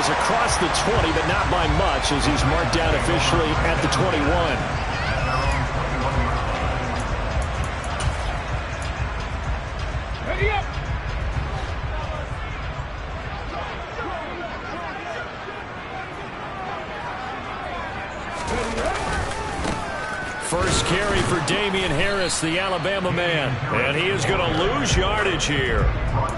is across the 20, but not by much as he's marked down officially at the 21. First carry for Damian Harris, the Alabama man. And he is going to lose yardage here.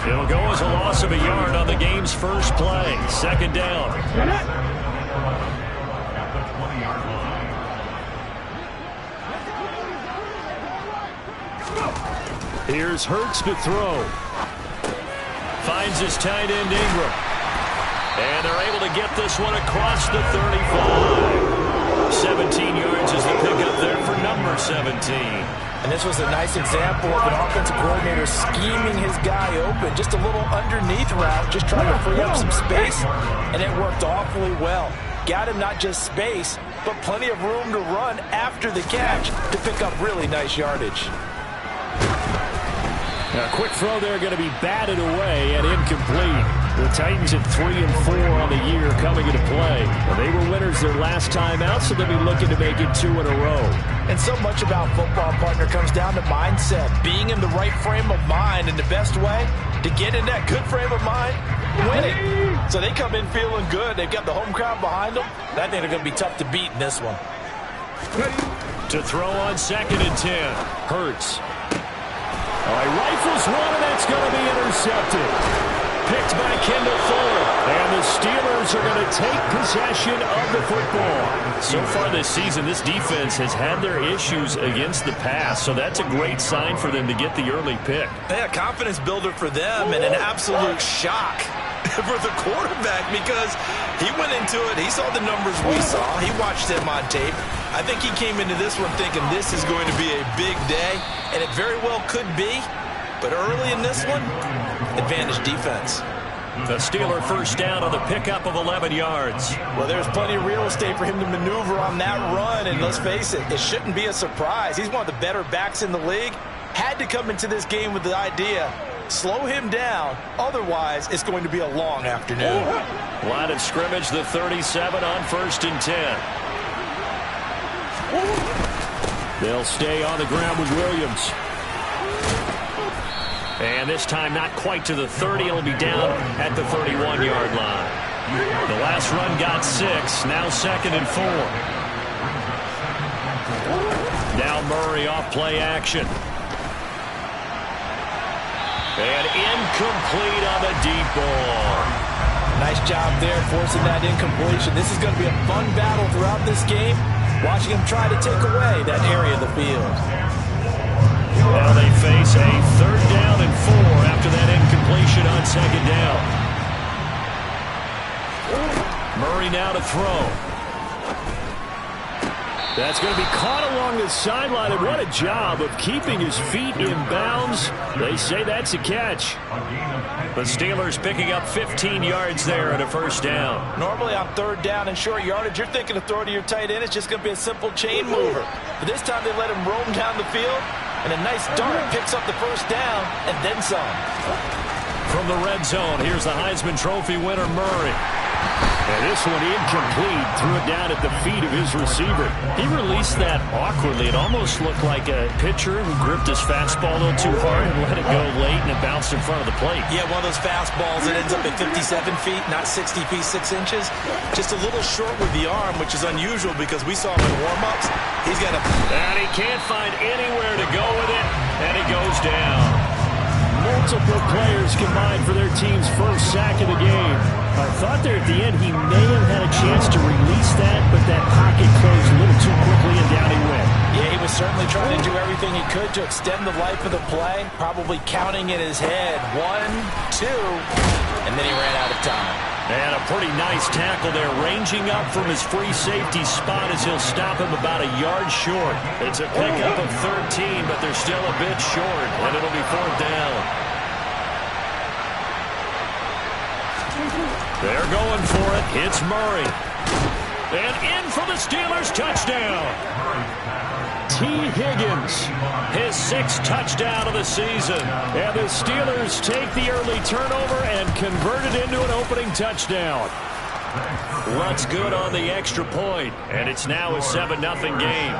It'll go as a loss of a yard on the game's first play. Second down. Here's Hurts to throw. Finds his tight end Ingram. And they're able to get this one across the 35. 17 yards is the pickup there for number 17. And this was a nice example of an offensive coordinator scheming his guy open. Just a little underneath route, just trying to free up some space, and it worked awfully well. Got him not just space, but plenty of room to run after the catch to pick up really nice yardage. Now, a quick throw there going to be batted away and incomplete. The Titans at 3-4 on the year coming into play. Well, they were winners their last time out, so they'll be looking to make it 2 in a row. And so much about football, partner, comes down to mindset. Being in the right frame of mind, and the best way to get in that good frame of mind, winning. So they come in feeling good. They've got the home crowd behind them. I think they're going to be tough to beat in this one. To throw on 2nd and 10. Hurts. All right, rifles one, and that's going to be intercepted. Picked by Kendall Fuller. And the Steelers are going to take possession of the football. So far this season, this defense has had their issues against the pass, so that's a great sign for them to get the early pick. Yeah, confidence builder for them, and an absolute shock for the quarterback because he went into it. He saw the numbers we saw. He watched them on tape. I think he came into this one thinking this is going to be a big day, and it very well could be. But early in this one, advantage defense. The Steeler first down on the pickup of 11 yards. Well, there's plenty of real estate for him to maneuver on that run, and let's face it, it shouldn't be a surprise. He's one of the better backs in the league. Had to come into this game with the idea, slow him down, otherwise it's going to be a long afternoon. Line of scrimmage, the 37 on 1st and 10. They'll stay on the ground with Williams. And this time not quite to the 30. It'll be down at the 31-yard line. The last run got 6. Now 2nd and 4. Now Murray off play action. And incomplete on the deep ball. Nice job there forcing that incompletion. This is going to be a fun battle throughout this game. Watching him try to take away that area of the field. Now they face a 3rd down and 4 after that incompletion on 2nd down. Murray now to throw. That's going to be caught along the sideline, and what a job of keeping his feet in bounds. They say that's a catch. The Steelers picking up 15 yards there at a 1st down. Normally on 3rd down and short yardage, you're thinking of throwing to your tight end. It's just going to be a simple chain mover. But this time they let him roam down the field, and a nice dart picks up the 1st down and then some. From the red zone, here's the Heisman Trophy winner, Murray. And this one incomplete, threw it down at the feet of his receiver. He released that awkwardly. It almost looked like a pitcher who gripped his fastball a little too hard and let it go late, and it bounced in front of the plate. Yeah, one of those fastballs that ends up at 57 feet, not 60 feet, 6 inches. Just a little short with the arm, which is unusual because we saw him in warm-ups. He's got a... And he can't find anywhere to go with it, and he goes down. Multiple players combined for their team's first sack of the game. I thought there at the end he may have had a chance to release that, but that pocket closed a little too quickly and down he went. Yeah, he was certainly trying to do everything he could to extend the life of the play, probably counting in his head 1, 2, and then he ran out of time. And a pretty nice tackle there, ranging up from his free safety spot as he'll stop him about a yard short. It's a pickup of 13, but they're still a bit short, and it'll be 4th down. They're going for it. It's Murray. And in for the Steelers touchdown. T. Higgins, his 6th touchdown of the season. And the Steelers take the early turnover and convert it into an opening touchdown. Lutt's good on the extra point, and it's now a 7-0 game.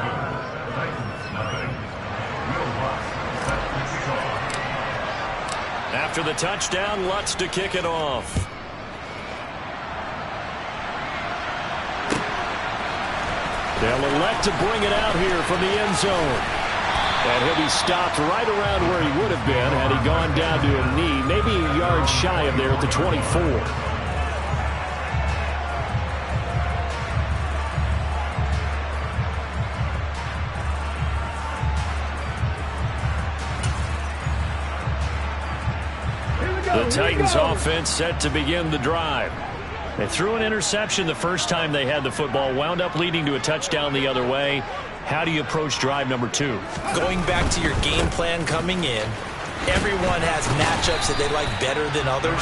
After the touchdown, Lutt's to kick it off. They'll elect to bring it out here from the end zone. And he'll be stopped right around where he would have been had he gone down to a knee, maybe a yard shy of there at the 24. The Titans offense set to begin the drive. They threw an interception the first time they had the football, wound up leading to a touchdown the other way. How do you approach drive number 2? Going back to your game plan coming in, everyone has matchups that they like better than others,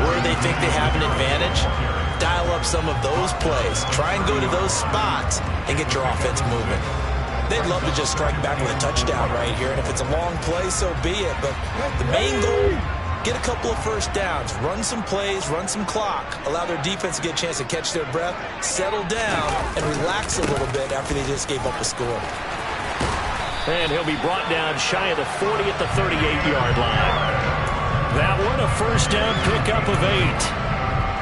where they think they have an advantage. Dial up some of those plays. Try and go to those spots and get your offense moving. They'd love to just strike back with a touchdown right here, and if it's a long play, so be it. But the main goal, get a couple of first downs, run some plays, run some clock, allow their defense to get a chance to catch their breath, settle down, and relax a little bit after they just gave up a score. And he'll be brought down shy of the 40 at the 38-yard line. That one, a first down pickup of 8.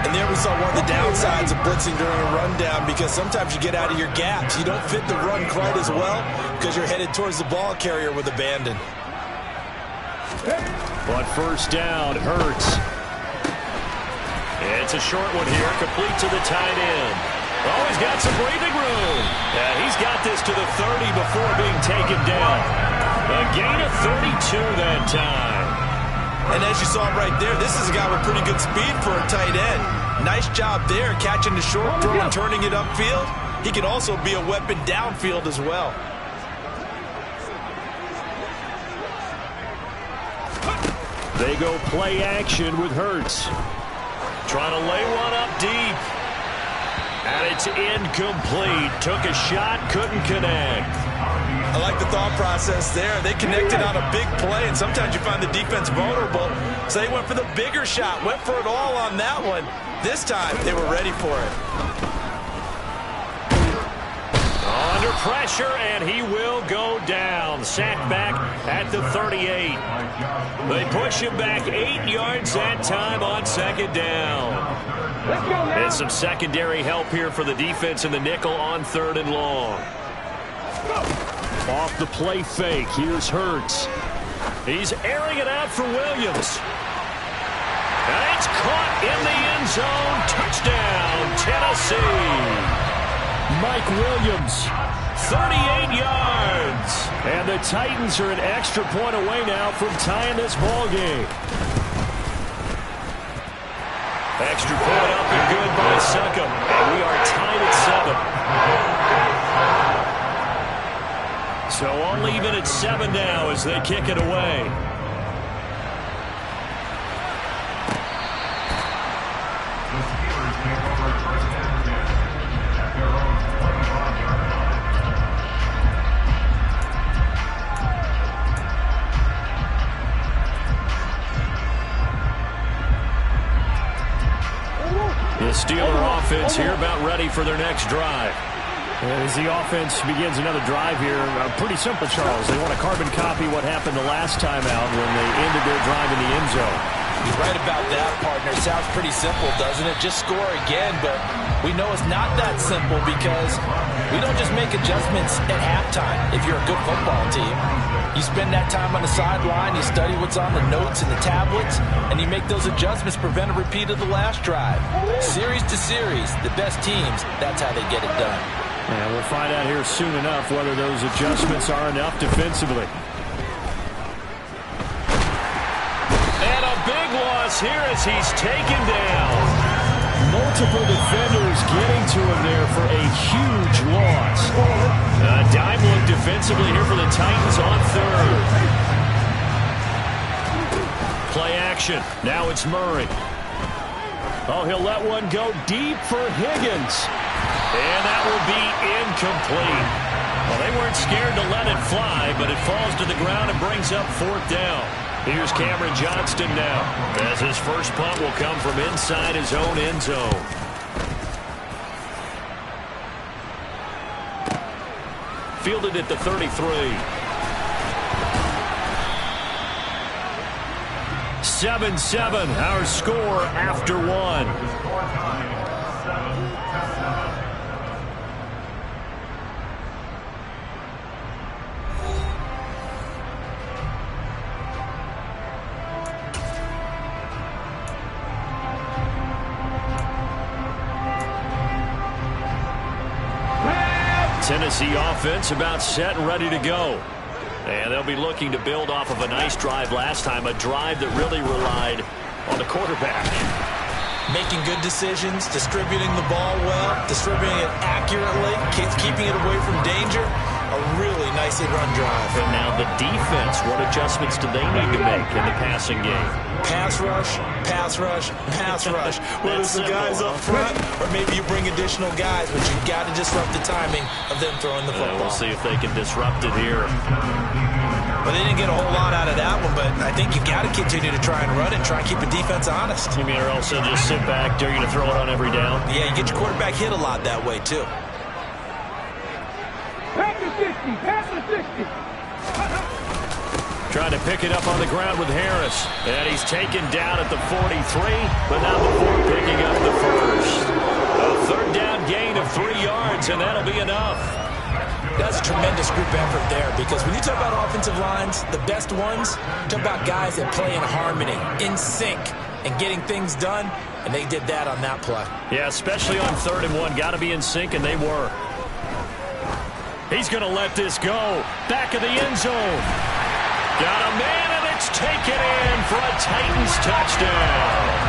And there we saw one of the downsides of blitzing during a rundown, because sometimes you get out of your gaps. You don't fit the run quite as well because you're headed towards the ball carrier with abandon. But first down, Hurts. It's a short one here, complete to the tight end. Oh, he's got some breathing room. Yeah, he's got this to the 30 before being taken down. A gain of 32 that time. And as you saw right there, this is a guy with pretty good speed for a tight end. Nice job there, catching the short throw and turning it upfield. He can also be a weapon downfield as well. They go play action with Hurts. Trying to lay one up deep. And it's incomplete. Took a shot, couldn't connect. I like the thought process there. They connected on a big play, and sometimes you find the defense vulnerable. So they went for the bigger shot, went for it all on that one. This time, they were ready for it. Under pressure, and he will go down. Sacked back at the 38. They push him back 8 yards that time on second down. And some secondary help here for the defense in the nickel on 3rd and long. Off the play fake, here's Hurts. He's airing it out for Williams. And it's caught in the end zone. Touchdown, Tennessee. Mike Williams, 38 yards. And the Titans are an extra point away now from tying this ball game. Extra point up and good by Succop. And we are tied at 7. So all even at 7 now as they kick it away. The Steeler offense here about ready for their next drive. As the offense begins another drive here, pretty simple, Charles. They want to carbon copy what happened the last time out when they ended their drive in the end zone. You're right about that, partner. Sounds pretty simple, doesn't it? Just score again, but we know it's not that simple because we don't just make adjustments at halftime if you're a good football team. You spend that time on the sideline, you study what's on the notes and the tablets, and you make those adjustments, prevent a repeat of the last drive. Series to series, the best teams, that's how they get it done. And we'll find out here soon enough whether those adjustments are enough defensively. And a big loss here as he's taken down. Multiple defenders getting to him there for a huge loss. Dime look defensively here for the Titans on 3rd. Play action. Now it's Murray. Oh, he'll let one go deep for Higgins. And that will be incomplete. Well, they weren't scared to let it fly, but it falls to the ground and brings up 4th down. Here's Cameron Johnston now, as his first punt will come from inside his own end zone. fielded at the 33. 7-7, our score after one. Tennessee offense about set and ready to go. And they'll be looking to build off of a nice drive last time, a drive that really relied on the quarterback. Making good decisions, distributing the ball well, distributing it accurately, keeping it away from danger. A really nicely run drive. And now the defense, what adjustments do they need to make in the passing game? Pass rush, pass rush, pass rush. Whether it's the guys up front or maybe you bring additional guys, but you've got to disrupt the timing of them throwing the football. We'll see if they can disrupt it here. Well, they didn't get a whole lot out of that one, but I think you've got to continue to try and run it and try and keep the defense honest. You mean or else they'll just sit back, dare you to throw it on every down? Yeah, you get your quarterback hit a lot that way, too. Pass the 60, pass the 60. Trying to pick it up on the ground with Harris. And he's taken down at the 43, but not before picking up the first. A third down gain of 3 yards, and that'll be enough. That's a tremendous group effort there, because when you talk about offensive lines, the best ones, talk about guys that play in harmony, in sync, and getting things done, and they did that on that play. Yeah, especially on 3rd and 1. Got to be in sync, and they were. He's going to let this go. Back of the end zone. Got a man, and it's taken in for a Titans touchdown.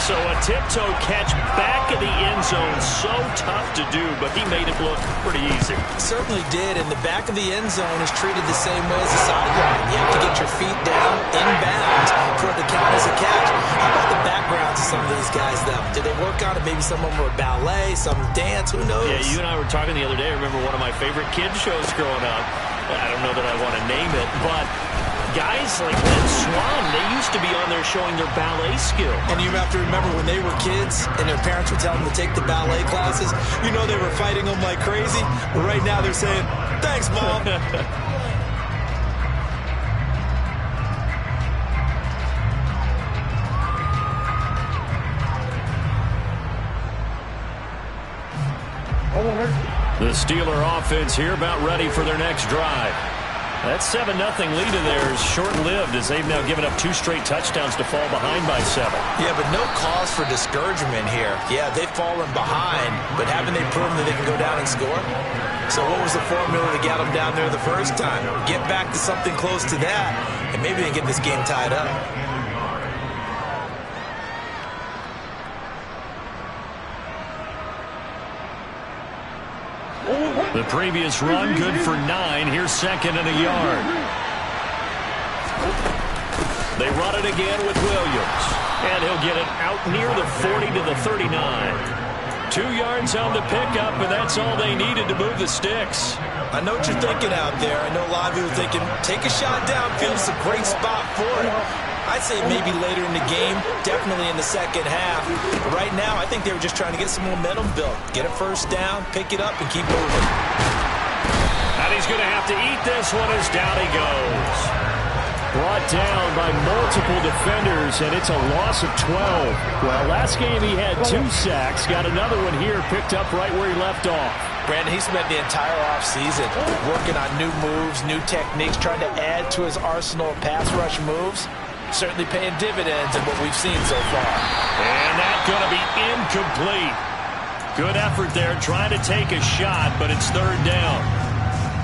So a tiptoe catch back of the end zone, so tough to do, but he made it look pretty easy. Certainly did, and the back of the end zone is treated the same way as the sideline. You have to get your feet down, inbound, for it to count as a catch. How about the backgrounds of some of these guys, though? Did they work on it? Maybe some of them were ballet, some dance, who knows? Yeah, you and I were talking the other day. I remember one of my favorite kids shows growing up. I don't know that I want to name it, but guys like Lynn Swan, they used to be on there showing their ballet skill. And you have to remember when they were kids and their parents would tell them to take the ballet classes, you know they were fighting them like crazy. But right now they're saying, thanks, Mom. The Steeler offense here about ready for their next drive. That 7-0 lead of theirs short-lived as they've now given up 2 straight touchdowns to fall behind by 7. Yeah, but no cause for discouragement here. Yeah, they've fallen behind, but haven't they proven that they can go down and score? So what was the formula to get them down there the first time? Get back to something close to that, and maybe they can get this game tied up. The previous run, good for 9. Here's 2nd and a yard. They run it again with Williams. And he'll get it out near the 40 to the 39. 2 yards on the pickup, and that's all they needed to move the sticks. I know what you're thinking out there. I know a lot of you are thinking, take a shot downfield. It's a great spot for it. I'd say maybe later in the game, definitely in the second half. But right now, I think they were just trying to get some momentum built. Get a first down, pick it up, and keep moving. And he's going to have to eat this one as down he goes. Brought down by multiple defenders, and it's a loss of 12. Well, last game he had 2 sacks. Got another one here, picked up right where he left off. Brandon, he spent the entire offseason working on new moves, new techniques, trying to add to his arsenal of pass rush moves. Certainly paying dividends in what we've seen so far. And that's going to be incomplete. Good effort there, trying to take a shot, but it's 3rd down.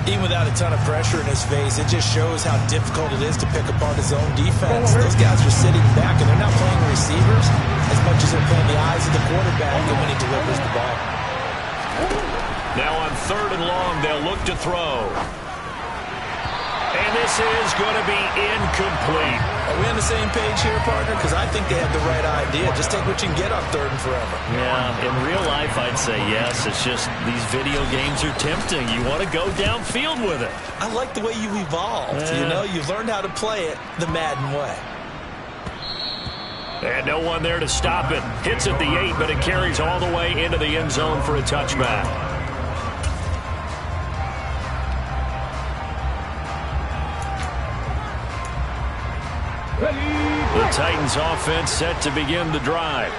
Even without a ton of pressure in his face, it just shows how difficult it is to pick apart his own defense. Those guys are sitting back, and they're not playing receivers as much as they're playing the eyes of the quarterback and when he delivers the ball. Now on 3rd and long, they'll look to throw. And this is going to be incomplete. Are we on the same page here, partner? Because I think they have the right idea. Just take what you can get on 3rd and forever. Yeah, in real life, I'd say yes. It's just these video games are tempting. You want to go downfield with it. I like the way you evolved. You know, you've learned how to play it the Madden way. And no one there to stop it. Hits at the 8, but it carries all the way into the end zone for a touchback. the Titans offense set to begin the drive.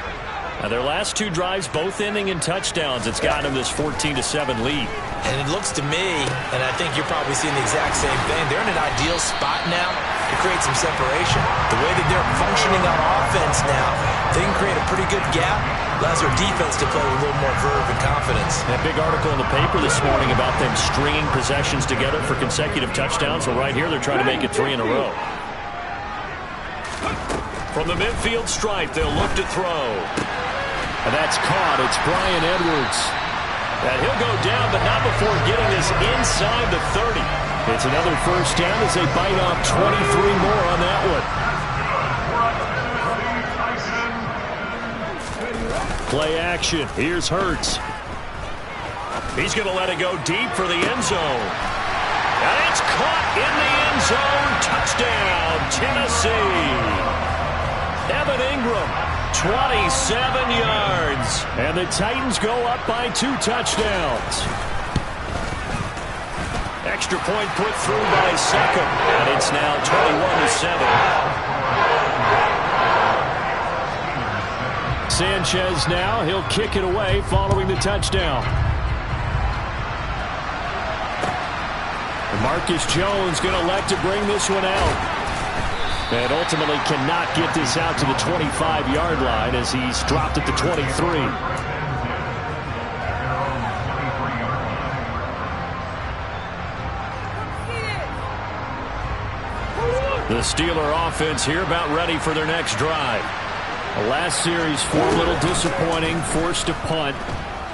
Now, their last two drives, both ending in touchdowns. It's gotten them this 14-7 lead. And it looks to me, and I think you're probably seeing the exact same thing, they're in an ideal spot now to create some separation. The way that they're functioning on offense now, they can create a pretty good gap. Allows their defense to play with a little more verve and confidence. That big article in the paper this morning about them stringing possessions together for consecutive touchdowns. Well, right here, they're trying to make it 3 in a row. From the midfield stripe, they'll look to throw. And that's caught. It's Bryan Edwards. And he'll go down, but not before getting this inside the 30. It's another first down as they bite off 23 more on that one. Play action. Here's Hurts. He's going to let it go deep for the end zone. And it's caught in the end zone. Touchdown, Tennessee. Evan Ingram, 27 yards. And the Titans go up by 2 touchdowns. Extra point put through by Second. And it's now 21-7. Sanchez now, he'll kick it away following the touchdown. And Marcus Jones going to elect to bring this one out. And ultimately cannot get this out to the 25-yard line as he's dropped at the 23. The Steeler offense here about ready for their next drive. The last series, 4 a little disappointing, forced a punt.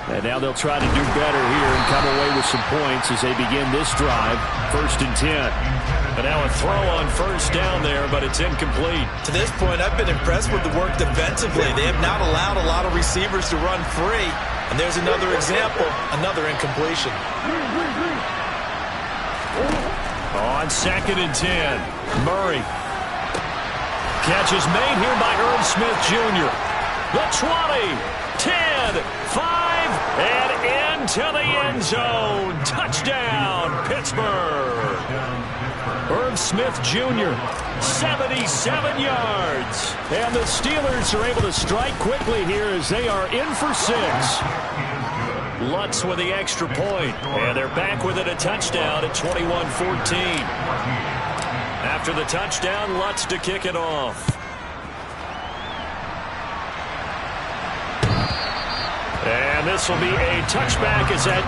And now they'll try to do better here and come away with some points as they begin this drive. 1st and 10. And now a throw on first down there, but it's incomplete. To this point, I've been impressed with the work defensively. They have not allowed a lot of receivers to run free. And there's another example, another incompletion. On 2nd and 10, Murray. Catch is made here by Irv Smith Jr. The 20, 10, 5, and into the end zone. Touchdown, Pittsburgh. Irv Smith Jr., 77 yards. And the Steelers are able to strike quickly here as they are in for 6. Lutz with the extra point. And they're back with it, a touchdown at 21-14. After the touchdown, Lutz to kick it off. And this will be a touchback as that...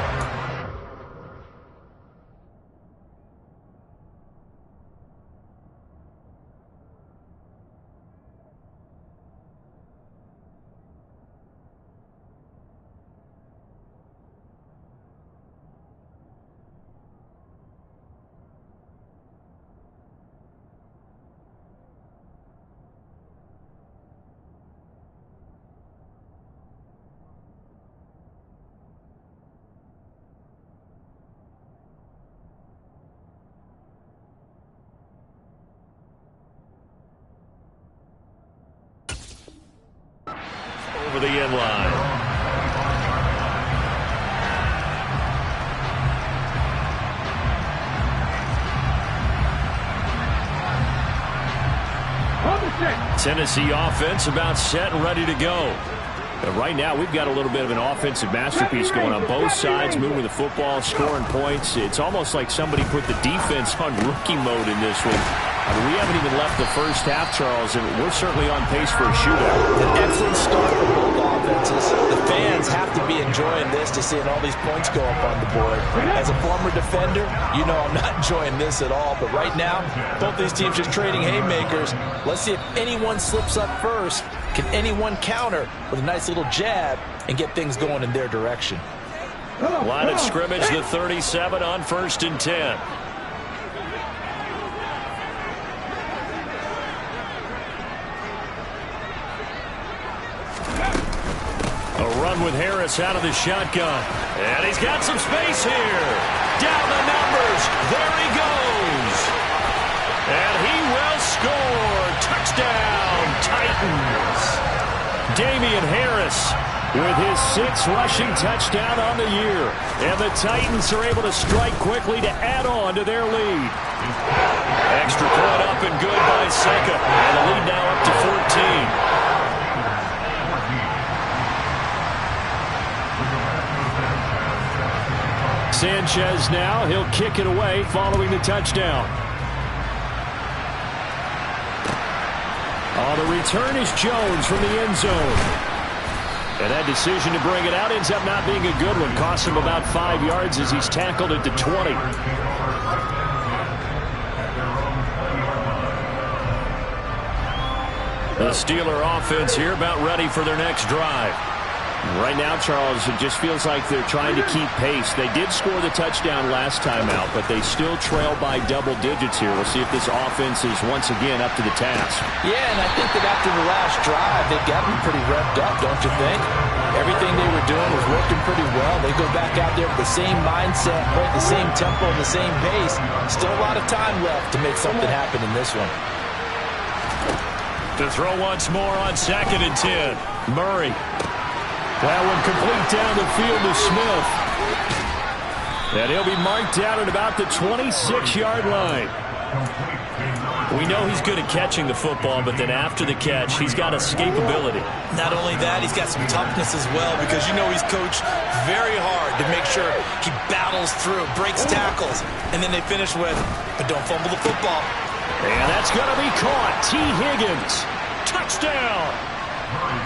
over the end line. Tennessee offense about set and ready to go. And right now, we've got a little bit of an offensive masterpiece going on both sides, moving the football, scoring points. It's almost like somebody put the defense on rookie mode in this one. I mean, we haven't even left the first half, Charles, and we're certainly on pace for a shootout. An excellent start for both offenses. The fans have to be enjoying this to seeing all these points go up on the board. As a former defender, you know I'm not enjoying this at all. But right now, both these teams just trading haymakers. Let's see if anyone slips up first. Can anyone counter with a nice little jab and get things going in their direction? Line of scrimmage, the 37 on 1st and 10. A run with Harris out of the shotgun. And he's got some space here. Down the numbers. There he goes. And he will score. Touchdown, Titans. Damian Harris with his 6th rushing touchdown on the year. And the Titans are able to strike quickly to add on to their lead. Extra point up and good by Secca. And the lead now up to 14. Sanchez now, he'll kick it away following the touchdown. On the return is Jones from the end zone. And that decision to bring it out ends up not being a good one. Costs him about 5 yards as he's tackled at the 20. The Steeler offense here about ready for their next drive. Right now, Charles, it just feels like they're trying to keep pace. They did score the touchdown last time out, but they still trail by double digits here. We'll see if this offense is once again up to the task. Yeah, and I think that after the last drive, they've gotten pretty revved up, don't you think? Everything they were doing was working pretty well. They go back out there with the same mindset, the same tempo, and the same pace. Still a lot of time left to make something happen in this one. To throw once more on 2nd and 10. Murray. That one complete down the field to Smith. And he'll be marked down at about the 26-yard line. We know he's good at catching the football, but then after the catch, he's got escapability. Not only that, he's got some toughness as well, because you know he's coached very hard to make sure he battles through, breaks tackles, and then they finish with, but don't fumble the football. And that's going to be caught. T. Higgins. Touchdown.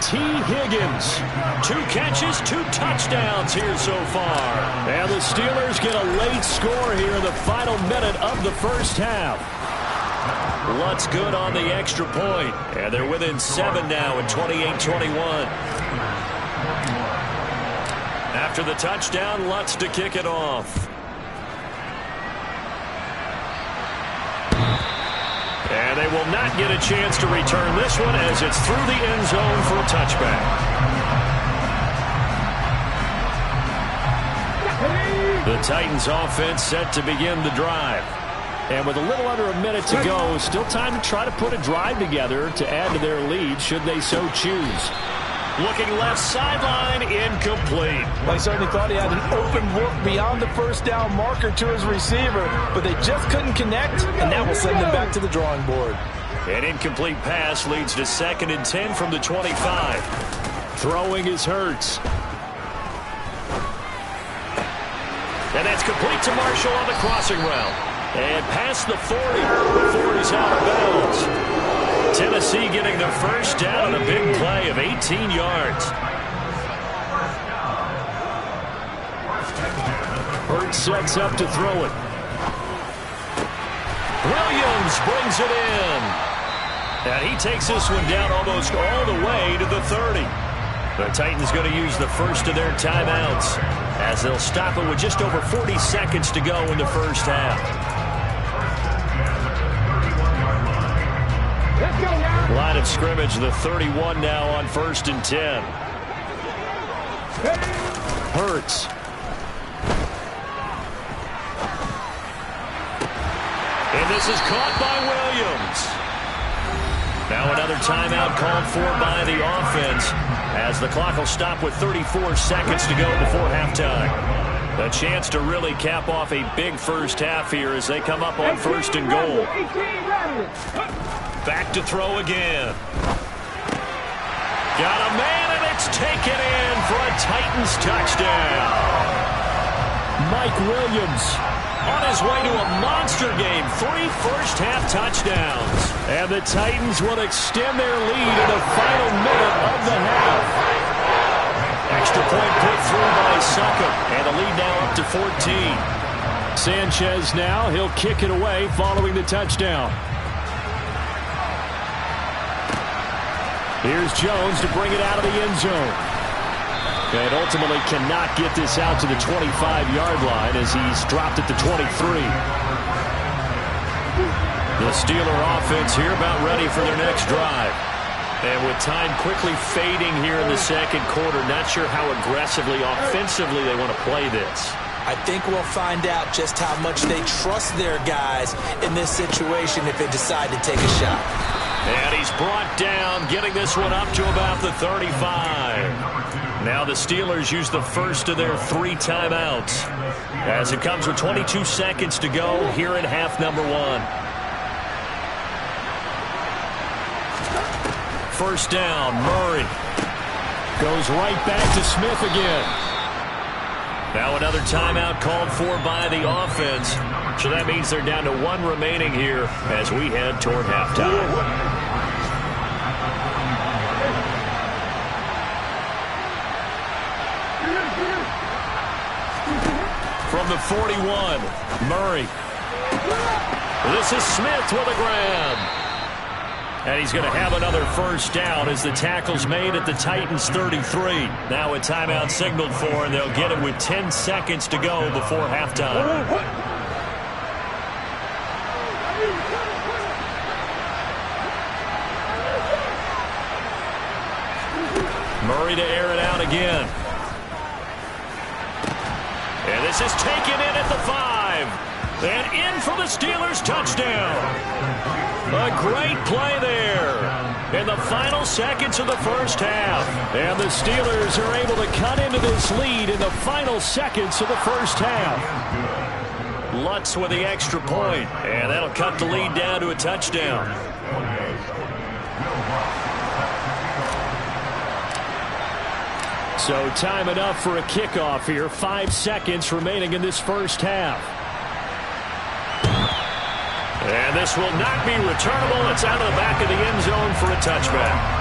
T. Higgins, 2 catches, 2 touchdowns here so far. And the Steelers get a late score here in the final minute of the first half. Lutz good on the extra point. And they're within 7 now at 28-21. After the touchdown, Lutz to kick it off. And they will not get a chance to return this one as it's through the end zone for a touchback. The Titans offense set to begin the drive. And with a little under a minute to go, still time to try to put a drive together to add to their lead should they so choose. Looking left sideline, incomplete. Well, he certainly thought he had an open look beyond the first down marker to his receiver, but they just couldn't connect, and that will send them back to the drawing board. An incomplete pass leads to 2nd and 10 from the 25. Throwing is Hurts. And that's complete to Marshall on the crossing route. And past the 40. The 40's out of bounds. Tennessee getting the first down on a big play of 18 yards. Hurts sets up to throw it. Williams brings it in. And he takes this one down almost all the way to the 30. The Titans going to use the first of their timeouts as they'll stop it with just over 40 seconds to go in the first half. Line of scrimmage, the 31 now on 1st and 10. Hurts. And this is caught by Williams. Now another timeout called for by the offense as the clock will stop with 34 seconds to go before halftime. A chance to really cap off a big first half here as they come up on 1st and goal. Back to throw again. Got a man, and it's taken in for a Titans touchdown. Mike Williams on his way to a monster game. 3 first-half touchdowns. And the Titans will extend their lead in the final minute of the half. Extra point put through by Secca. And the lead now up to 14. Sanchez now, he'll kick it away following the touchdown. Here's Jones to bring it out of the end zone. And ultimately cannot get this out to the 25-yard line as he's dropped at the 23. The Steeler offense here about ready for their next drive. And with time quickly fading here in the second quarter, not sure how aggressively, offensively they want to play this. I think we'll find out just how much they trust their guys in this situation if they decide to take a shot. And he's brought down, getting this one up to about the 35. Now the Steelers use the first of their 3 timeouts as it comes with 22 seconds to go here in half number 1. First down, Murray. Goes right back to Smith again. Now another timeout called for by the offense. So that means they're down to 1 remaining here as we head toward halftime. From the 41, Murray. This is Smith with a grab. And he's going to have another first down as the tackle's made at the Titans' 33. Now a timeout signaled for, and they'll get it with 10 seconds to go before halftime. Murray to air it out again. And this is taken in at the 5. And in for the Steelers touchdown. A great play there in the final seconds of the first half. And the Steelers are able to cut into this lead in the final seconds of the first half. Lutz with the extra point, and that'll cut the lead down to a touchdown. So time enough for a kickoff here. 5 seconds remaining in this first half. And this will not be returnable. It's out of the back of the end zone for a touchback.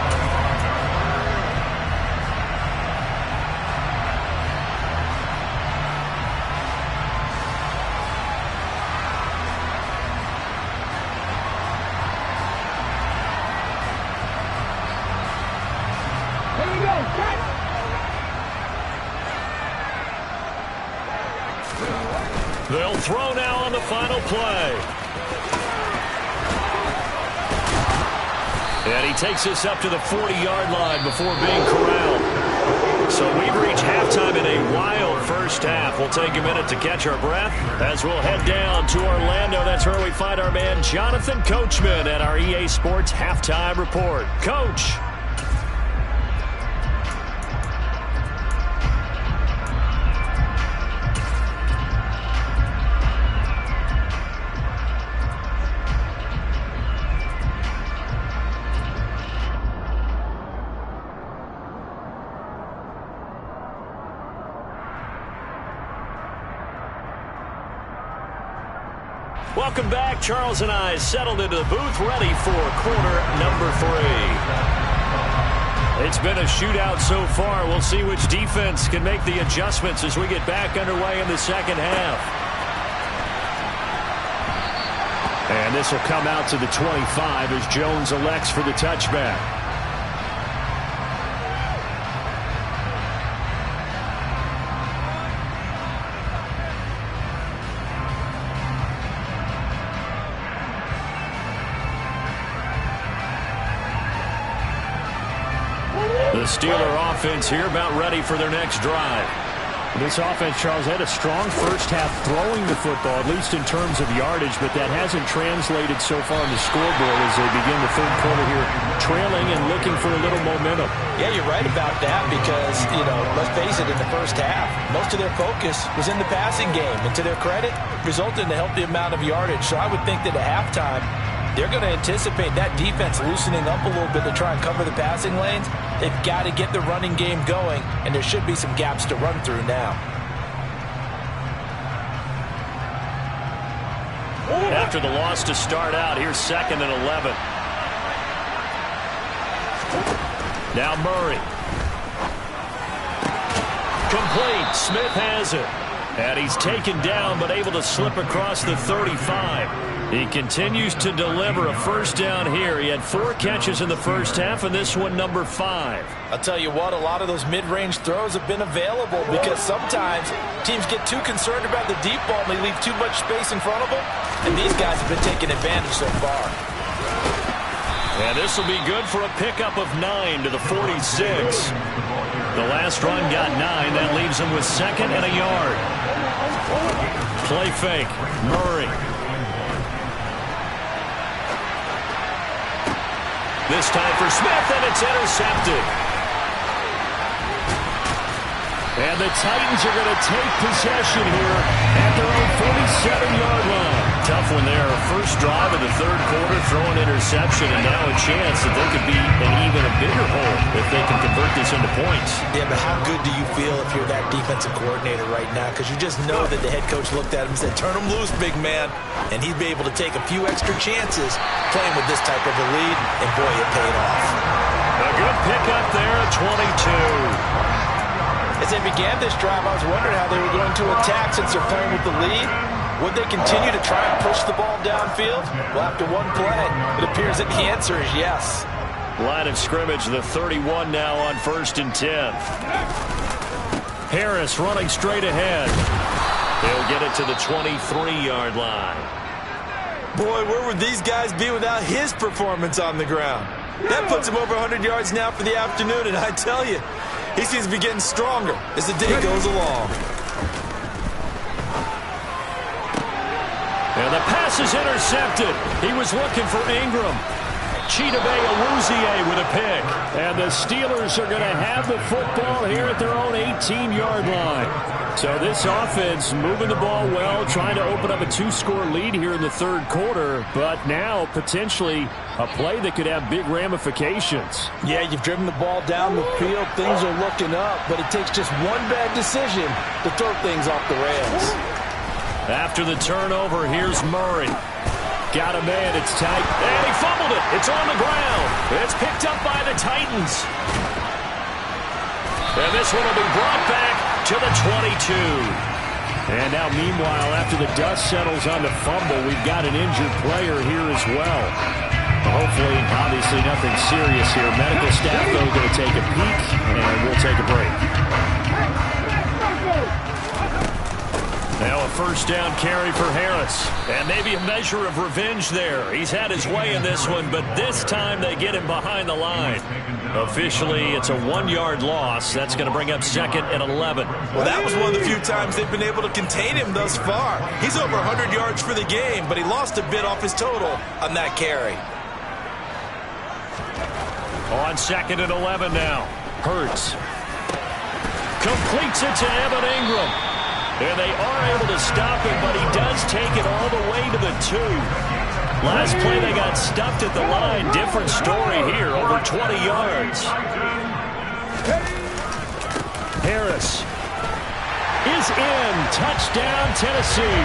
They'll throw now on the final play. And he takes us up to the 40-yard line before being corralled. So we've reached halftime in a wild first half. We'll take a minute to catch our breath as we'll head down to Orlando. That's where we find our man Jonathan Coachman at our EA Sports Halftime Report. Coach. Welcome back. Charles and I settled into the booth, ready for quarter number 3. It's been a shootout so far. We'll see which defense can make the adjustments as we get back underway in the second half. And this will come out to the 25 as Jones elects for the touchback. The Steeler offense here about ready for their next drive. This offense, Charles, had a strong first half throwing the football, at least in terms of yardage, but that hasn't translated so far on the scoreboard as they begin the third quarter here, trailing and looking for a little momentum. Yeah, you're right about that because, let's face it, in the first half, most of their focus was in the passing game. And to their credit, resulted in a healthy amount of yardage. So I would think that at halftime, they're going to anticipate that defense loosening up a little bit to try and cover the passing lanes. They've got to get the running game going, and there should be some gaps to run through now. After the loss to start out, here's 2nd and 11. Now Murray. Complete. Smith has it. And he's taken down but able to slip across the 35. He continues to deliver a first down here. He had 4 catches in the first half, and this one number 5. I'll tell you what, a lot of those mid-range throws have been available because sometimes teams get too concerned about the deep ball and they leave too much space in front of them, and these guys have been taking advantage so far. And this will be good for a pickup of 9 to the 46. The last run got 9. That leaves him with 2nd and a yard. Play fake. Murray. This time for Smith, and it's intercepted. And the Titans are going to take possession here at their own 47-yard line. Tough one there. First drive of the third quarter, throw an interception, and now a chance that they could be in even a bigger hole if they can convert this into points. Yeah, but how good do you feel if you're that defensive coordinator right now? Because you just know that the head coach looked at him and said, turn him loose, big man. And he'd be able to take a few extra chances playing with this type of a lead, and boy, it paid off. A good pickup there at 22. As they began this drive, I was wondering how they were going to attack since they're playing with the lead. Would they continue to try and push the ball downfield? Well, after one play, it appears that the answer is yes. Line of scrimmage, the 31 now on 1st and 10. Harris running straight ahead. They'll get it to the 23-yard line. Boy, where would these guys be without his performance on the ground? That puts him over 100 yards now for the afternoon, and I tell you, he seems to be getting stronger as the day goes along. And the pass is intercepted. He was looking for Ingram. Chidobe Awuzie with a pick. And the Steelers are going to have the football here at their own 18-yard line. So this offense moving the ball well, trying to open up a 2-score lead here in the third quarter, but now potentially a play that could have big ramifications. Yeah, you've driven the ball down the field. Things are looking up, but it takes just one bad decision to throw things off the rails. After the turnover, here's Murray. Got a man, it's tight, and he fumbled it. It's on the ground. It's picked up by the Titans. And this one will be brought back to the 22. And now, meanwhile, after the dust settles on the fumble, we've got an injured player here as well. Hopefully, obviously, nothing serious here. Medical staff, though, going to take a peek, and we'll take a break. Now a first down carry for Harris. And maybe a measure of revenge there. He's had his way in this one, but this time they get him behind the line. Officially, it's a 1-yard loss. That's going to bring up 2nd and 11. Well, that was one of the few times they've been able to contain him thus far. He's over 100 yards for the game, but he lost a bit off his total on that carry. On 2nd and 11 now. Hurts. Completes it to Evan Ingram. And they are able to stop him, but he does take it all the way to the 2. Last play, they got stuffed at the line. Different story here, over 20 yards. Harris is in. Touchdown, Tennessee.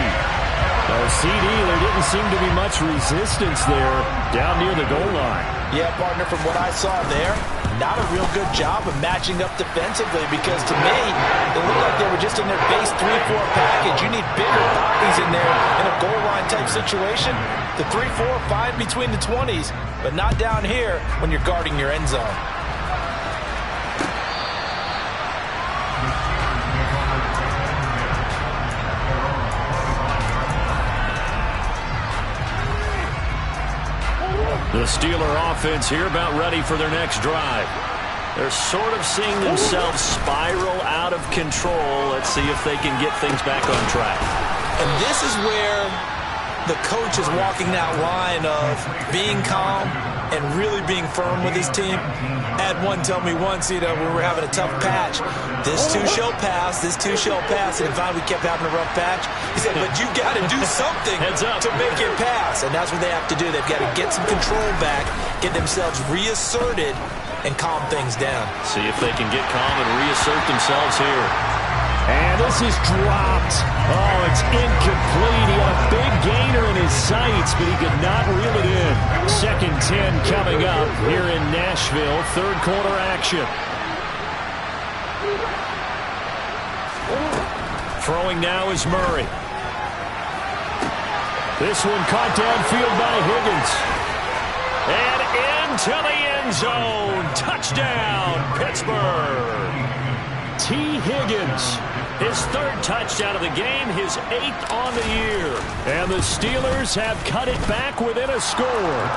CD, there didn't seem to be much resistance there down near the goal line. Yeah, partner, from what I saw there, not a real good job of matching up defensively, because to me, it looked like they were just in their base 3-4 package. You need bigger bodies in there in a goal line type situation. The 3-4, fine between the 20s, but not down here when you're guarding your end zone. The Steeler offense here about ready for their next drive. They're sort of seeing themselves spiral out of control. Let's see if they can get things back on track. And this is where the coach is walking that line of being calm and really being firm with his team. I had one tell me once, when we were having a tough patch, this too shall pass, this too shall pass. And finally we kept having a rough patch. He said, but you got to do something to make it pass. And that's what they have to do. They've got to get some control back, get themselves reasserted, and calm things down. See if they can get calm and reassert themselves here. And this is dropped. Oh, it's incomplete. He had a big gainer in his sights, but he could not reel it in. 2nd 10 coming up here in Nashville. Third quarter action. Throwing now is Murray. This one caught downfield by Higgins. And into the end zone. Touchdown, Pittsburgh. T. Higgins, his 3rd touchdown of the game, his 8th on the year. And the Steelers have cut it back within a score.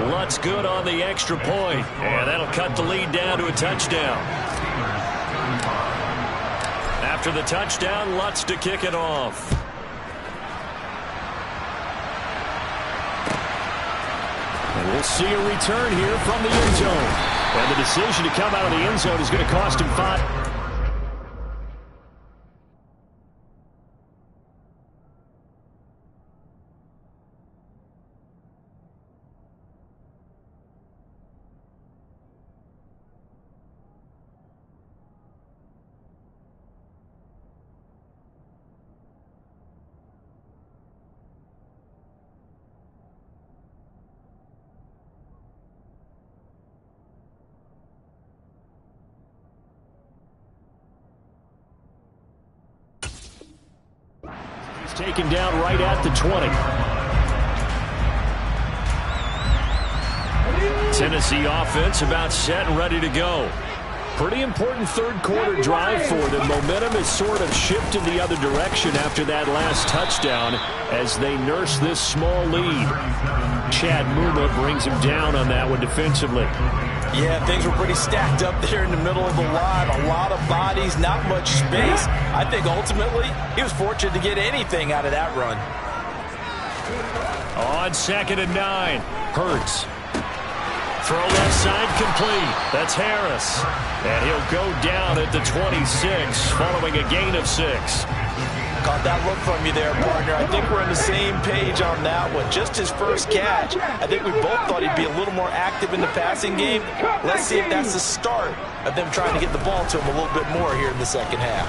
Lutz good on the extra point, and that'll cut the lead down to a touchdown. After the touchdown, Lutz to kick it off. And we'll see a return here from the end zone. And the decision to come out of the end zone is going to cost him 5. Taken down right at the 20. Tennessee offense about set and ready to go. Pretty important third quarter drive for them. Momentum has sort of shifted the other direction after that last touchdown as they nurse this small lead. Chad Muma brings him down on that one defensively. Yeah, things were pretty stacked up there in the middle of the line. A lot of bodies, not much space. I think ultimately he was fortunate to get anything out of that run. On 2nd and 9, Hurts. Throw left side complete. That's Harris. And he'll go down at the 26 following a gain of 6. Caught that look from you there, partner. I think we're on the same page on that one. Just his first catch. I think we both thought he'd be a little more active in the passing game. Let's see if that's the start of them trying to get the ball to him a little bit more here in the second half.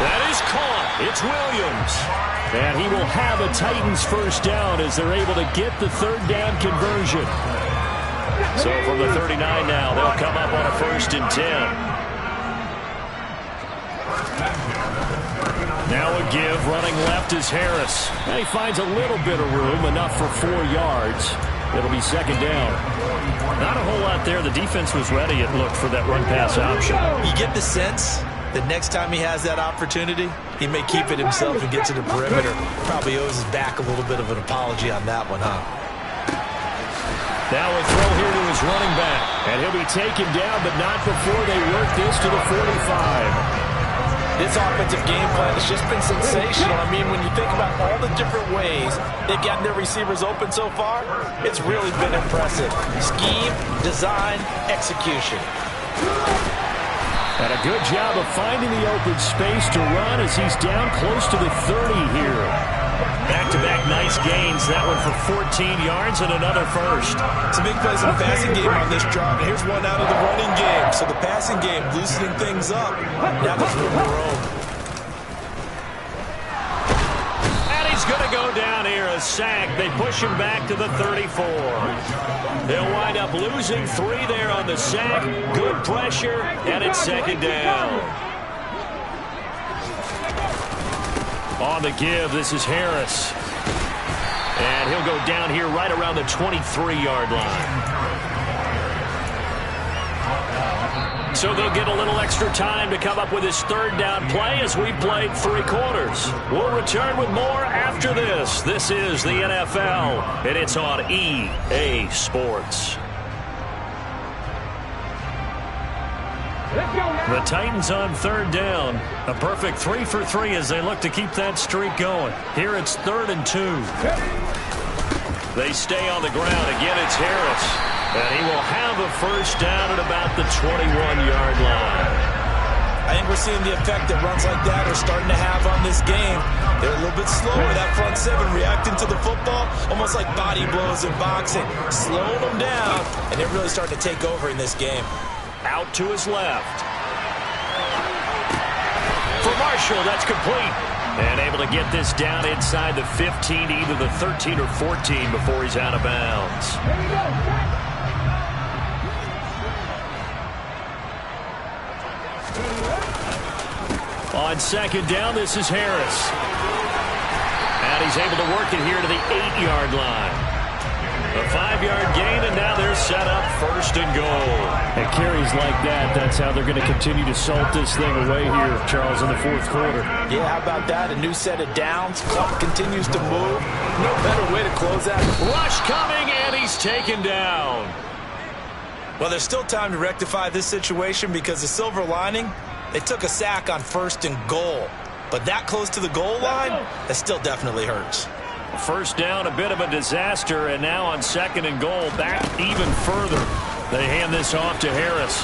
That is caught. It's Williams. And he will have a Titans first down as they're able to get the third down conversion. So from the 39 now, they'll come up on a 1st and 10. Now a give, running left is Harris. And he finds a little bit of room, enough for 4 yards. It'll be 2nd down. Not a whole lot there. The defense was ready, it looked, for that run-pass option. You get the sense that next time he has that opportunity, he may keep it himself and get to the perimeter. Probably owes his back a little bit of an apology on that one, huh? Now a throw here to his running back. And he'll be taken down, but not before they work this to the 45. This offensive game plan has just been sensational. I mean, when you think about all the different ways they've gotten their receivers open so far, it's really been impressive. Scheme, design, execution. And a good job of finding the open space to run as he's down close to the 30 here. Back-to-back nice gains. That one for 14 yards and another first. Some big plays in the passing game on this drive. Here's one out of the running game. So the passing game loosening things up. Now there's room to roam. And he's going to go down here, a sack. They push him back to the 34. They'll wind up losing 3 there on the sack. Good pressure, and it's 2nd down. On the give, this is Harris. And he'll go down here right around the 23-yard line. So they'll get a little extra time to come up with his 3rd down play as we played 3 quarters. We'll return with more after this. This is the NFL, and it's on EA Sports. The Titans on 3rd down. A perfect 3 for 3 as they look to keep that streak going. Here it's 3rd and 2. They stay on the ground. Again, it's Harris. And he will have a first down at about the 21-yard line. I think we're seeing the effect that runs like that are starting to have on this game. They're a little bit slower, that front 7, reacting to the football, almost like body blows in boxing. Slowing them down, and they're really starting to take over in this game. Out to his left. For Marshall, that's complete. And able to get this down inside the 15, either the 13 or 14 before he's out of bounds. On 2nd down, this is Harris. And he's able to work it here to the 8-yard line. A 5-yard gain, and now they're set up 1st and goal. And carries like that, that's how they're going to continue to salt this thing away here, Charles, in the 4th quarter. Yeah, how about that? A new set of downs. Clock continues to move. No better way to close out. Rush coming, and he's taken down. Well, there's still time to rectify this situation because the silver lining, they took a sack on 1st and goal. But that close to the goal line, that still definitely hurts. First down, a bit of a disaster, and now on 2nd and goal, back even further. They hand this off to Harris.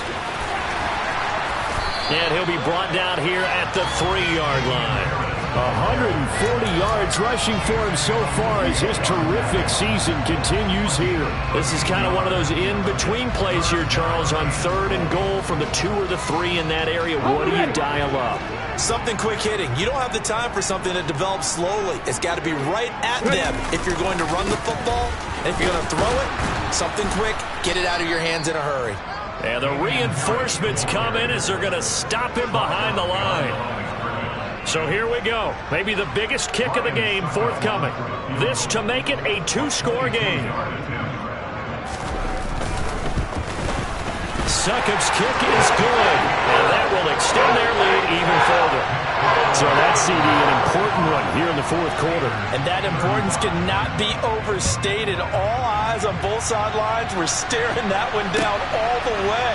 And he'll be brought down here at the 3-yard line. 140 yards rushing for him so far as his terrific season continues here. This is kind of one of those in-between plays here, Charles, on 3rd and goal from the 2 or the 3 in that area. What do you dial up? Something quick hitting. You don't have the time for something that develops slowly. It's got to be right at them if you're going to run the football. And if you're going to throw it, something quick, get it out of your hands in a hurry. And the reinforcements come in as they're going to stop him behind the line. So here we go. Maybe the biggest kick of the game forthcoming. This to make it a two-score game. Succop's kick is good, and that will extend their lead even further. So that's, CD, an important one here in the fourth quarter. And that importance cannot be overstated. All eyes on both sidelines were staring that one down all the way.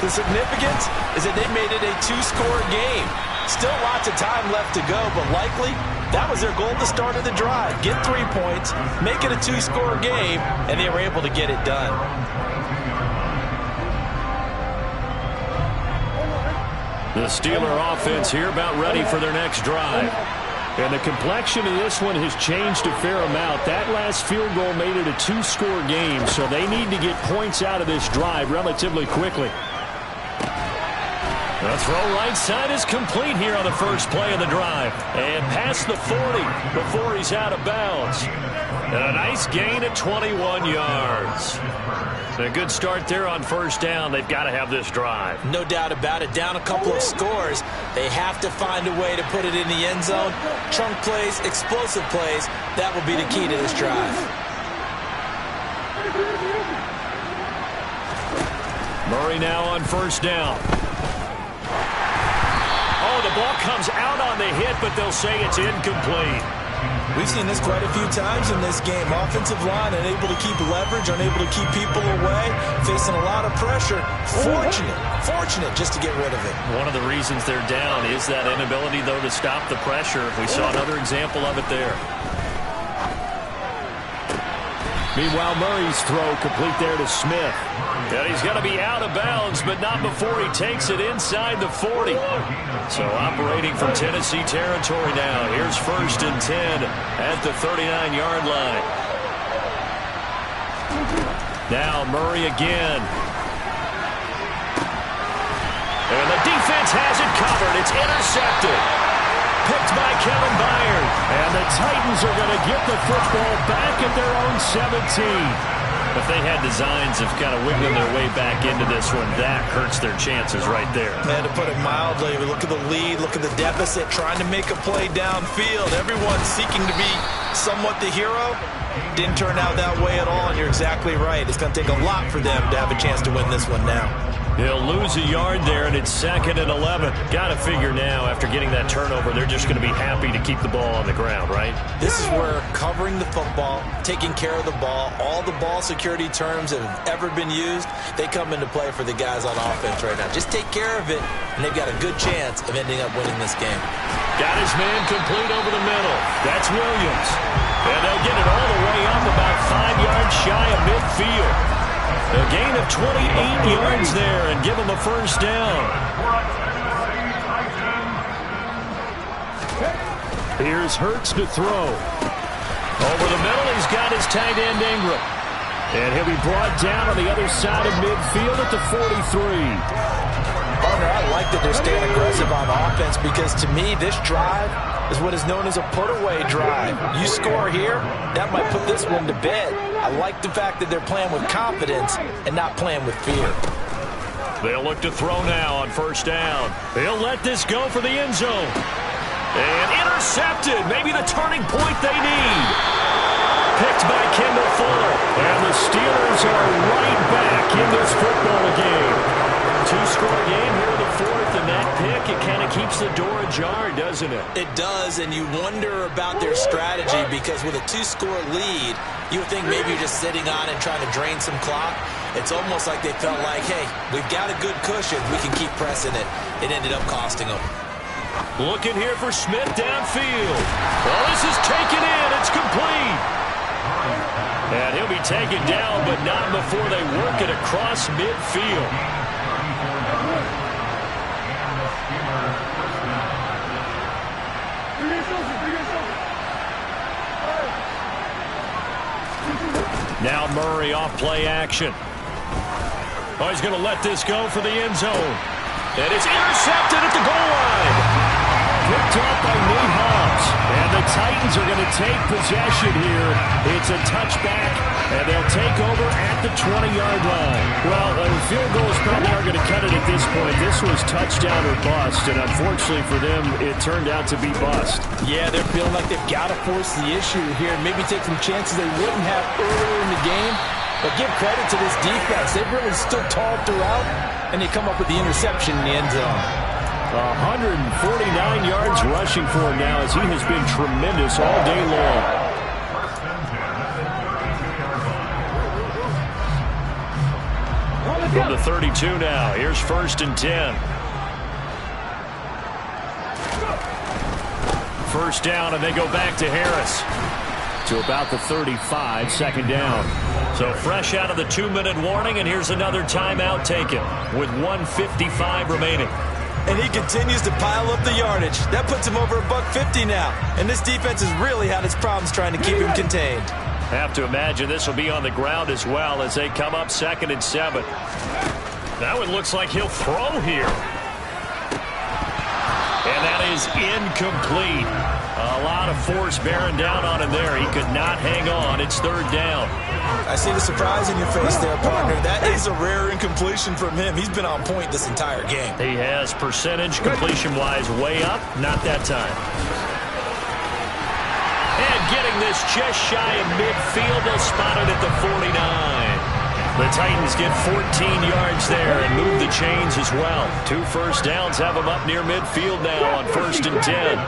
The significance is that they made it a two-score game. Still lots of time left to go, but likely that was their goal at the start of the drive. Get 3 points, make it a two-score game, and they were able to get it done. The Steeler offense here about ready for their next drive. And the complexion of this one has changed a fair amount. That last field goal made it a two-score game, so they need to get points out of this drive relatively quickly. The throw right side is complete here on the first play of the drive. And past the 40 before he's out of bounds. And a nice gain at 21 yards. A good start there on first down. They've got to have this drive. No doubt about it. Down a couple of scores. They have to find a way to put it in the end zone. Chunk plays, explosive plays. That will be the key to this drive. Murray now on first down. Oh, the ball comes out on the hit, but they'll say it's incomplete. We've seen this quite a few times in this game. Offensive line unable to keep leverage, unable to keep people away, facing a lot of pressure. Fortunate just to get rid of it. One of the reasons they're down is that inability, though, to stop the pressure. We saw another example of it there. Meanwhile, Murray's throw complete there to Smith. And he's going to be out of bounds, but not before he takes it inside the 40. So operating from Tennessee territory now. Here's 1st and 10 at the 39-yard line. Now Murray again. And the defense has it covered. It's intercepted. Picked by Kevin Byard. And the Titans are going to get the football back at their own 17. If they had designs of kind of wiggling their way back into this one, that hurts their chances right there. And to put it mildly, look at the lead, look at the deficit, trying to make a play downfield. Everyone seeking to be somewhat the hero. Didn't turn out that way at all, and you're exactly right. It's going to take a lot for them to have a chance to win this one now. He'll lose a yard there, and it's 2nd and 11. Got to figure now, after getting that turnover, they're just going to be happy to keep the ball on the ground, right? This is where covering the football, taking care of the ball, all the ball security terms that have ever been used, they come into play for the guys on offense right now. Just take care of it, and they've got a good chance of ending up winning this game. Got his man complete over the middle. That's Williams. And they'll get it all the way up about 5 yards shy of midfield. A gain of 28 yards there and give him a first down. Here's Hurts to throw. Over the middle, he's got his tight end Ingram. And he'll be brought down on the other side of midfield at the 43. Partner, I like that they're staying aggressive on offense because to me, this drive is what is known as a put-away drive. You score here, that might put this one to bed. I like the fact that they're playing with confidence and not playing with fear. They'll look to throw now on first down. They'll let this go for the end zone. And intercepted. Maybe the turning point they need. Picked by Kendall Fuller. And the Steelers are right back in this football game. Two-score game here in the fourth, and that pick, it kind of keeps the door ajar, doesn't it? It does, and you wonder about their strategy because with a two-score lead, you would think maybe you're just sitting on it trying to drain some clock. It's almost like they felt like, hey, we've got a good cushion. We can keep pressing it. It ended up costing them. Looking here for Smith downfield. Well, this is taken in. It's complete. And he'll be taken down, but not before they work it across midfield. Now Murray off play action. Oh, he's going to let this go for the end zone. And it's intercepted at the goal line. Picked up by Nate Hobbs. And the Titans are going to take possession here. It's a touchback And they'll take over at the 20-yard line. Well, field goals probably aren't going to cut it at this point. This was touchdown or bust, and unfortunately for them, it turned out to be bust. Yeah, they're feeling like they've got to force the issue here and maybe take some chances they wouldn't have earlier in the game. But give credit to this defense. They've really stood tall throughout, and they come up with the interception in the end zone. 149 yards rushing for him now as he has been tremendous all day long. From the 32 now. Here's 1st and 10. First down, and they go back to Harris. To about the 35, 2nd down. So fresh out of the 2-minute warning, and here's another timeout taken with 1:55 remaining. And he continues to pile up the yardage. That puts him over $150 now. And this defense has really had its problems trying to keep him contained. Have to imagine this will be on the ground as well as they come up 2nd and 7. That one looks like he'll throw here. And that is incomplete. A lot of force bearing down on him there. He could not hang on. It's 3rd down. I see the surprise in your face there, partner. That is a rare incompletion from him. He's been on point this entire game. He has percentage completion-wise way up. Not that time. And getting this just shy of midfield. They'll spot it at the 49. The Titans get 14 yards there and move the chains as well. 2 first downs have them up near midfield now on 1st and 10.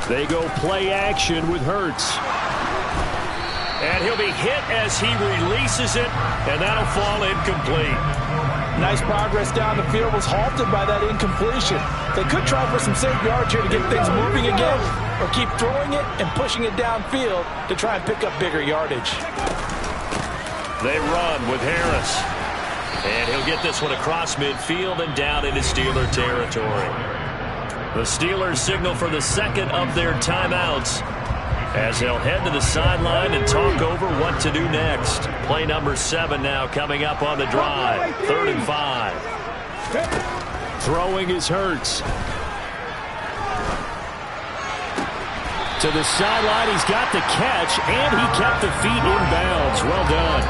They go play action with Hurts. And he'll be hit as he releases it, and that'll fall incomplete. Nice progress down the field, was halted by that incompletion. They could try for some safe yards here to get things moving again, or keep throwing it and pushing it downfield to try and pick up bigger yardage. They run with Harris. And he'll get this one across midfield and down into Steeler territory. The Steelers signal for the 2nd of their timeouts as they'll head to the sideline and talk over what to do next. Play number 7 now coming up on the drive. 3rd and 5. Throwing is Hurts. To the sideline, he's got the catch, and he kept the feet in bounds. Well done.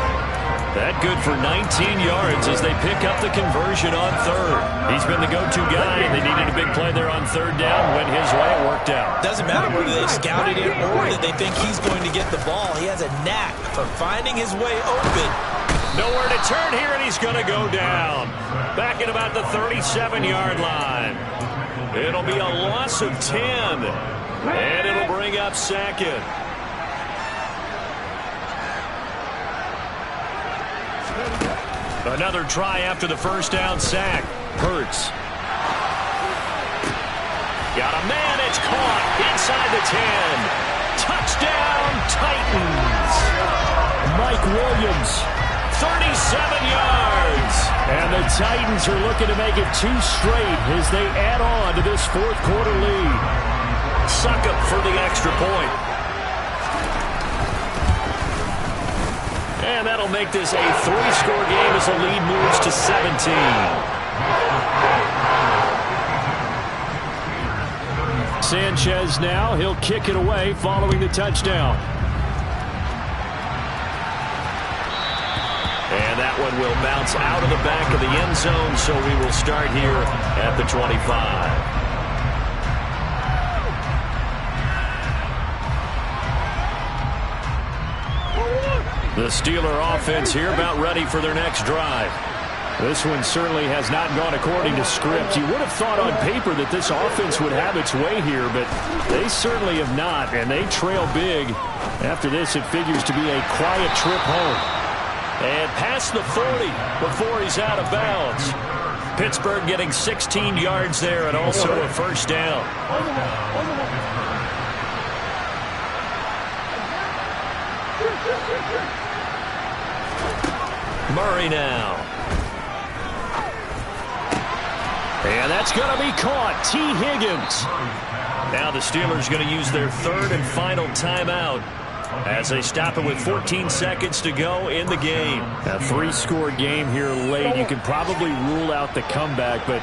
That good for 19 yards as they pick up the conversion on 3rd. He's been the go-to guy, and they needed a big play there on 3rd down. Went his way, it worked out. Doesn't matter whether they scouted it or that they think he's going to get the ball. He has a knack for finding his way open. Nowhere to turn here, and he's going to go down. Back at about the 37-yard line. It'll be a loss of 10, and it'll bring up 2nd. Another try after the first down sack. Hurts. Got a man. It's caught inside the 10. Touchdown, Titans. Mike Williams, 37 yards. And the Titans are looking to make it 2 straight as they add on to this 4th quarter lead. Succop for the extra point. And that'll make this a 3-score game as the lead moves to 17. Sanchez now, he'll kick it away following the touchdown. And that one will bounce out of the back of the end zone, so we will start here at the 25. The Steeler offense here about ready for their next drive. This one certainly has not gone according to script. You would have thought on paper that this offense would have its way here, but they certainly have not, and they trail big. After this, it figures to be a quiet trip home. And past the 40 before he's out of bounds. Pittsburgh getting 16 yards there and also a first down. Murray now. And that's going to be caught. T. Higgins. Now the Steelers going to use their 3rd and final timeout as they stop it with 14 seconds to go in the game. A 3-score game here late. You can probably rule out the comeback, but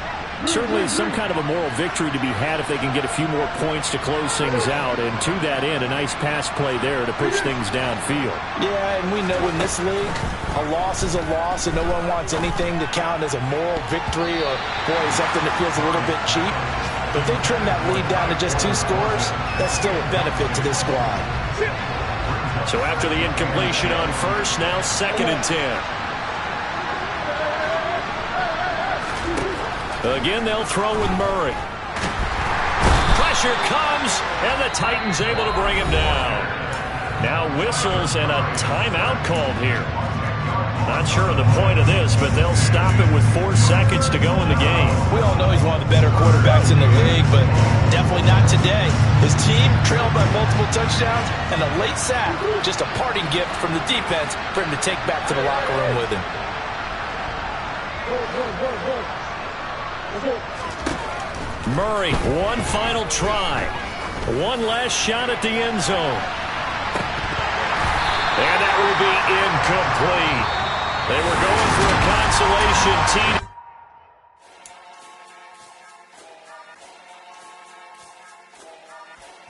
Certainly some kind of a moral victory to be had if they can get a few more points to close things out. And to that end, a nice pass play there to push things downfield. Yeah, and we know in this league, a loss is a loss, and no one wants anything to count as a moral victory or, boy, something that feels a little bit cheap. But if they trim that lead down to just 2 scores, that's still a benefit to this squad. So after the incompletion on first, now 2nd and 10. Again, they'll throw with Murray. Pressure comes, and the Titans able to bring him down. Now whistles and a timeout called here. Not sure of the point of this, but they'll stop it with 4 seconds to go in the game. We all know he's one of the better quarterbacks in the league, but definitely not today. His team trailed by multiple touchdowns, and a late sack, just a parting gift from the defense for him to take back to the locker room with him. Murray, one final try. One last shot at the end zone. And that will be incomplete. They were going for a consolation